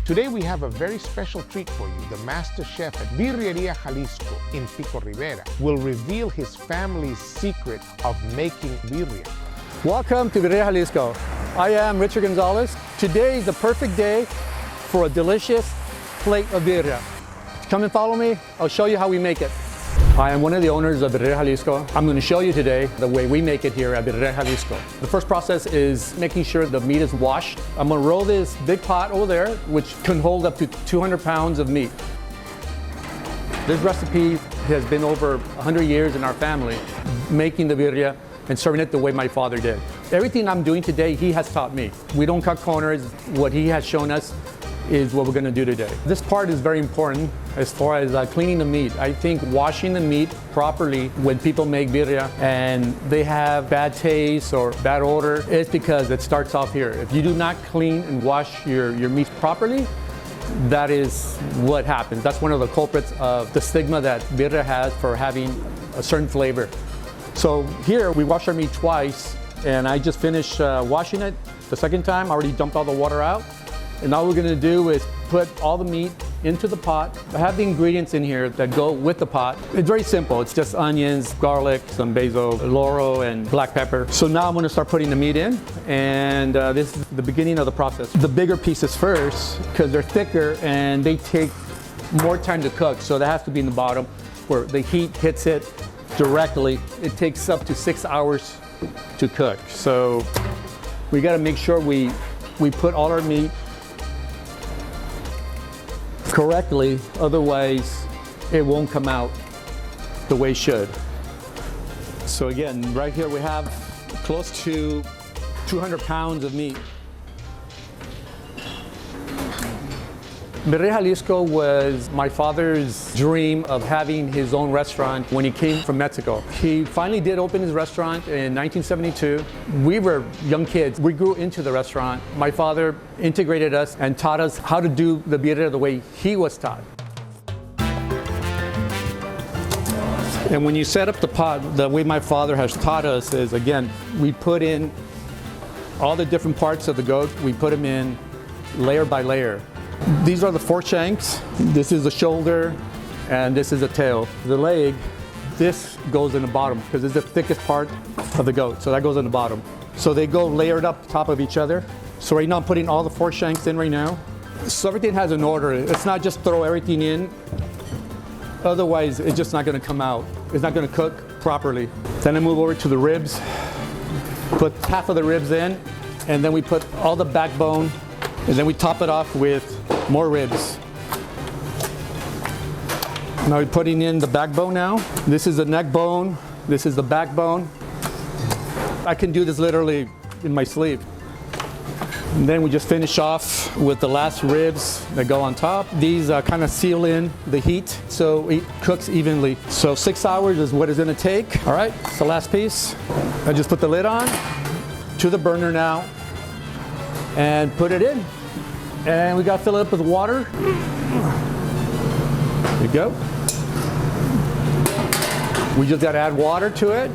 Today we have a very special treat for you. The master chef at Birrieria Jalisco in Pico Rivera will reveal his family's secret of making birria. Welcome to Birria Jalisco. I am Richard Gonzalez. Today is the perfect day for a delicious plate of birria. Come and follow me. I'll show you how we make it. I am one of the owners of Birria Jalisco. I'm going to show you today the way we make it here at Birria Jalisco. The first process is making sure the meat is washed. I'm going to roll this big pot over there, which can hold up to 200 pounds of meat. This recipe has been over 100 years in our family, making the birria and serving it the way my father did. Everything I'm doing today, he has taught me. We don't cut corners. What he has shown us is what we're going to do today. This part is very important as far as cleaning the meat. I think washing the meat properly when people make birria and they have bad taste or bad odor, it's because it starts off here. If you do not clean and wash your meat properly, that is what happens. That's one of the culprits of the stigma that birria has for having a certain flavor. So here we wash our meat twice, and I just finished washing it the second time. I already dumped all the water out. And all we're going to do is put all the meat into the pot. I have the ingredients in here that go with the pot. It's very simple. It's just onions, garlic, some basil, laurel, and black pepper. So now I'm going to start putting the meat in, and this is the beginning of the process. The bigger pieces first, because they're thicker and they take more time to cook. So that has to be in the bottom where the heat hits it directly. It takes up to 6 hours to cook. So we got to make sure we put all our meat correctly, otherwise it won't come out the way it should. So again, right here we have close to 200 pounds of meat. Birria Jalisco was my father's dream of having his own restaurant when he came from Mexico. He finally did open his restaurant in 1972. We were young kids. We grew into the restaurant. My father integrated us and taught us how to do the birria the way he was taught. And when you set up the pot, the way my father has taught us is, again, we put in all the different parts of the goat. We put them in layer by layer. These are the four shanks. This is the shoulder, and this is the tail. The leg, this goes in the bottom because it's the thickest part of the goat, so that goes in the bottom. So they go layered up top of each other. So right now I'm putting all the four shanks in right now. So everything has an order. It's not just throw everything in. Otherwise, it's just not going to come out. It's not going to cook properly. Then I move over to the ribs. Put half of the ribs in, and then we put all the backbone, and then we top it off with more ribs. Now we're putting in the backbone now. This is the neck bone. This is the backbone. I can do this literally in my sleep. And then we just finish off with the last ribs that go on top. These kind of seal in the heat so it cooks evenly. So 6 hours is what it's going to take. All right, it's the last piece. I just put the lid on to the burner now and put it in. And we got to fill it up with water. There you go. We just got to add water to it.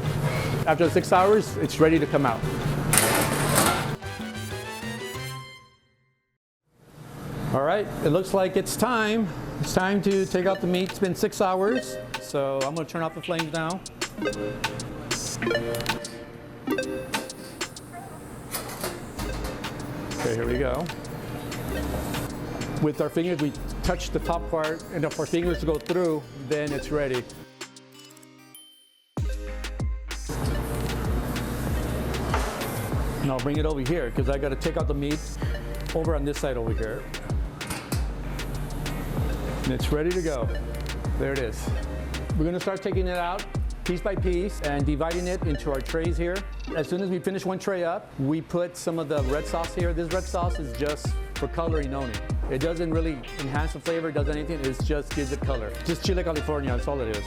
After 6 hours, it's ready to come out. All right, it looks like it's time. It's time to take out the meat. It's been 6 hours, so I'm going to turn off the flames now. Okay, here we go. With our fingers, we touch the top part, and if our fingers go through, then it's ready. Now I'll bring it over here, because I got to take out the meat over on this side over here. And it's ready to go. There it is. We're going to start taking it out piece by piece and dividing it into our trays here. As soon as we finish one tray up, we put some of the red sauce here. This red sauce is just for coloring only. It doesn't really enhance the flavor, does anything, it just gives it color. Just Chile California, that's all it is.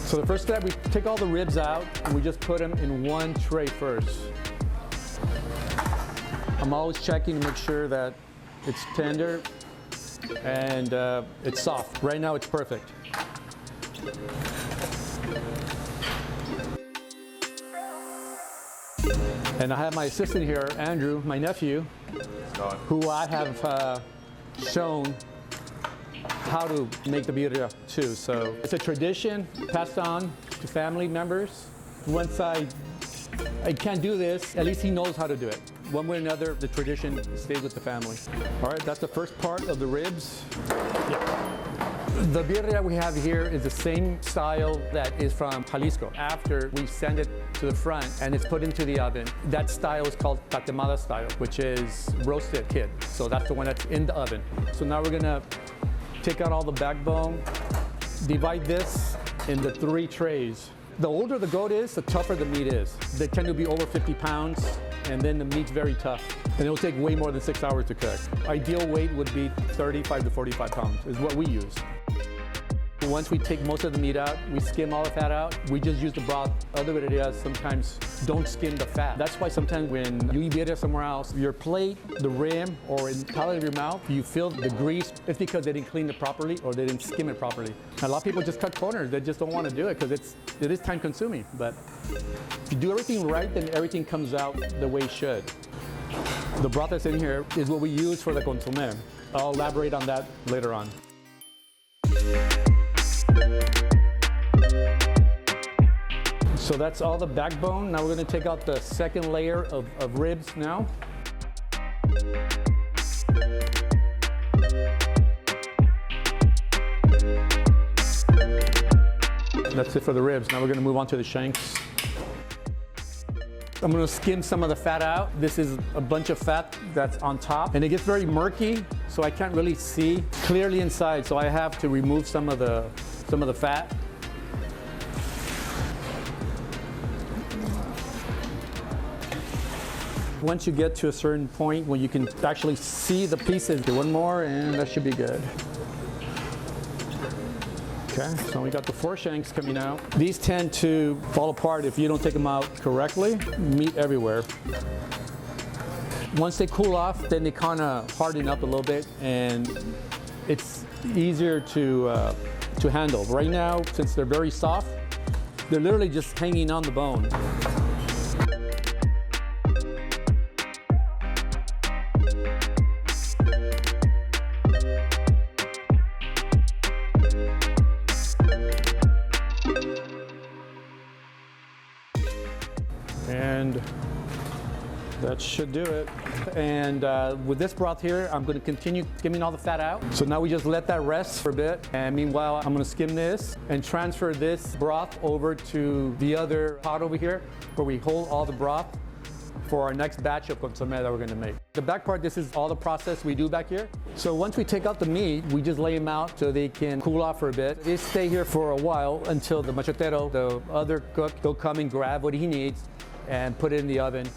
So the first step, we take all the ribs out and we just put them in one tray first. I'm always checking to make sure that it's tender and it's soft. Right now it's perfect. And I have my assistant here, Andrew, my nephew, who I have shown how to make the birria too. So it's a tradition passed on to family members. Once I can't do this, at least he knows how to do it. One way or another, the tradition stays with the family. All right, that's the first part of the ribs. Yeah. The birria we have here is the same style that is from Jalisco. After we send it to the front and it's put into the oven, that style is called tatemada style, which is roasted kid. So that's the one that's in the oven. So now we're gonna take out all the backbone, divide this into 3 trays. The older the goat is, the tougher the meat is. They tend to be over 50 pounds, and then the meat's very tough. And it'll take way more than 6 hours to cook. Ideal weight would be 35 to 45 pounds is what we use. Once we take most of the meat out, we skim all the fat out. We just use the broth. Other birrias sometimes don't skim the fat. That's why sometimes when you eat birria somewhere else, your plate, the rim, or in the palate of your mouth, you feel the grease. It's because they didn't clean it properly or they didn't skim it properly. And a lot of people just cut corners. They just don't want to do it because it is time consuming. But if you do everything right, then everything comes out the way it should. The broth that's in here is what we use for the consommé. I'll elaborate on that later on. So that's all the backbone. Now we're going to take out the second layer of ribs now. That's it for the ribs. Now we're going to move on to the shanks. I'm going to skim some of the fat out. This is a bunch of fat that's on top, and it gets very murky, so I can't really see clearly inside. So I have to remove some of the fat. Once you get to a certain point where you can actually see the pieces, do one more and that should be good. Okay, so we got the 4 shanks coming out. These tend to fall apart if you don't take them out correctly. Meat everywhere. Once they cool off, then they kind of harden up a little bit and it's easier to handle. Right now, since they're very soft, they're literally just hanging on the bone. And that should do it. And with this broth here, I'm going to continue skimming all the fat out. So now we just let that rest for a bit. And meanwhile, I'm going to skim this and transfer this broth over to the other pot over here where we hold all the broth for our next batch of consommé that we're going to make. The back part, this is all the process we do back here. So once we take out the meat, we just lay them out so they can cool off for a bit. They stay here for a while until the machetero, the other cook, will come and grab what he needs and put it in the oven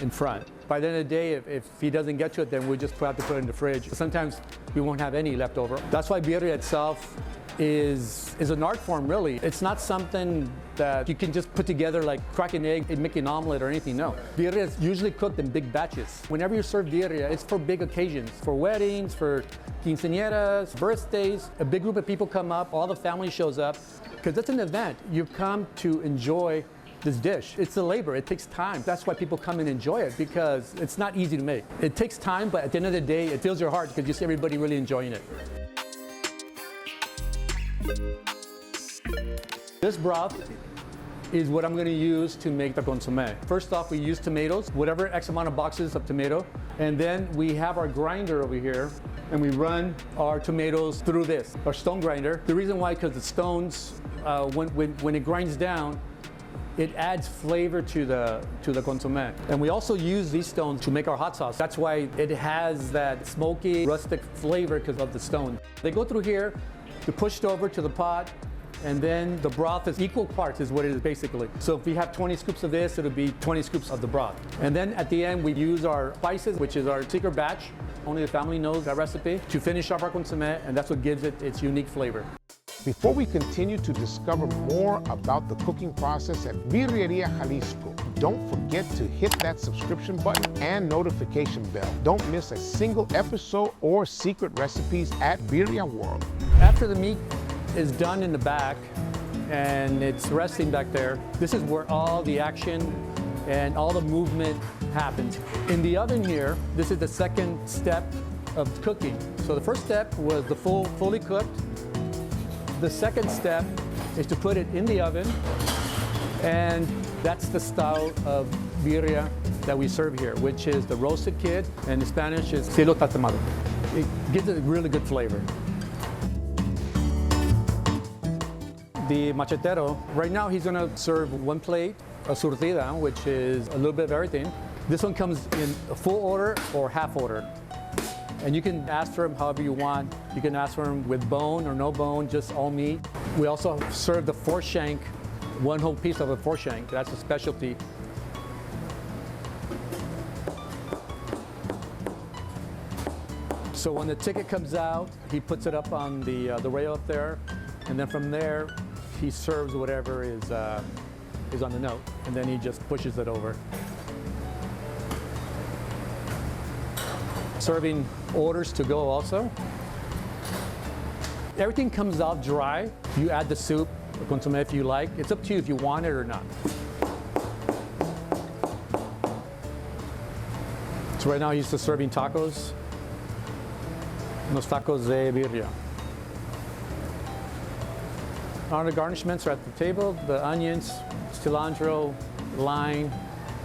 in front. By the end of the day, if he doesn't get to it, then we just have to put it in the fridge. Sometimes we won't have any left over. That's why birria itself is an art form, really. It's not something that you can just put together like crack an egg and make an omelet or anything, no. Birria is usually cooked in big batches. Whenever you serve birria, it's for big occasions, for weddings, for quinceañeras, birthdays. A big group of people come up, all the family shows up, because it's an event. You've come to enjoy this dish. It's a labor, it takes time. That's why people come and enjoy it, because it's not easy to make. It takes time, but at the end of the day, it fills your heart because you see everybody really enjoying it. This broth is what I'm going to use to make the consommé. First off, we use tomatoes, whatever X amount of boxes of tomato, and then we have our grinder over here, and we run our tomatoes through this, our stone grinder. The reason why, because the stones, when it grinds down, it adds flavor to the consommé. And we also use these stones to make our hot sauce. That's why it has that smoky, rustic flavor because of the stone. They go through here, they're pushed over to the pot, and then the broth is equal parts is what it is basically. So if we have 20 scoops of this, it'll be 20 scoops of the broth. And then at the end, we use our spices, which is our secret batch. Only the family knows that recipe to finish off our consommé, and that's what gives it its unique flavor. Before we continue to discover more about the cooking process at Birrieria Jalisco, don't forget to hit that subscription button and notification bell. Don't miss a single episode or secret recipes at Birria World. After the meat is done in the back and it's resting back there, this is where all the action and all the movement happens. In the oven here, this is the second step of cooking. So the first step was the fully cooked. The second step is to put it in the oven, and that's the style of birria that we serve here, which is the roasted kid, and in Spanish is cielo tatemado. It gives a really good flavor. The machetero, right now he's gonna serve one plate, a surtida, which is a little bit of everything. This one comes in a full order or half order. And you can ask for them however you want. You can ask for them with bone or no bone, just all meat. We also serve the foreshank, one whole piece of a foreshank. That's a specialty. So when the ticket comes out, he puts it up on the rail up there, and then from there, he serves whatever is on the note, and then he just pushes it over. Serving orders to go also. Everything comes out dry. You add the soup, or consomme if you like. It's up to you if you want it or not. So right now he's just serving tacos. Unos tacos de birria. Our garnishments are at the table. The onions, cilantro, lime,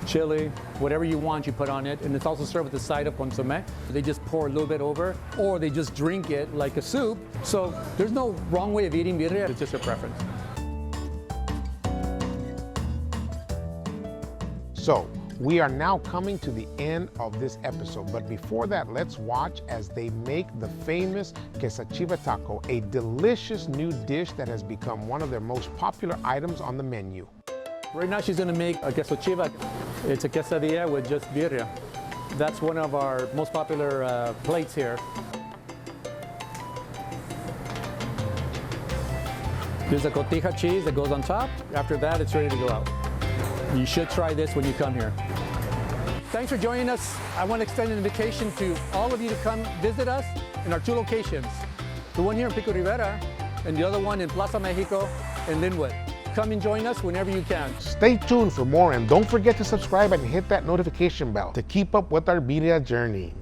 chili, whatever you want you put on it. And it's also served with a side of consomme. They just pour a little bit over, or they just drink it like a soup. So there's no wrong way of eating birria, it's just a preference. So, we are now coming to the end of this episode, but before that, let's watch as they make the famous QuesaChiva taco, a delicious new dish that has become one of their most popular items on the menu. Right now she's gonna make a QuesaChiva. It's a quesadilla with just birria. That's one of our most popular plates here. There's a cotija cheese that goes on top. After that, it's ready to go out. You should try this when you come here. Thanks for joining us. I want to extend an invitation to all of you to come visit us in our two locations. The one here in Pico Rivera and the other one in Plaza Mexico in Linwood. Come and join us whenever you can. Stay tuned for more, and don't forget to subscribe and hit that notification bell to keep up with our birria journey.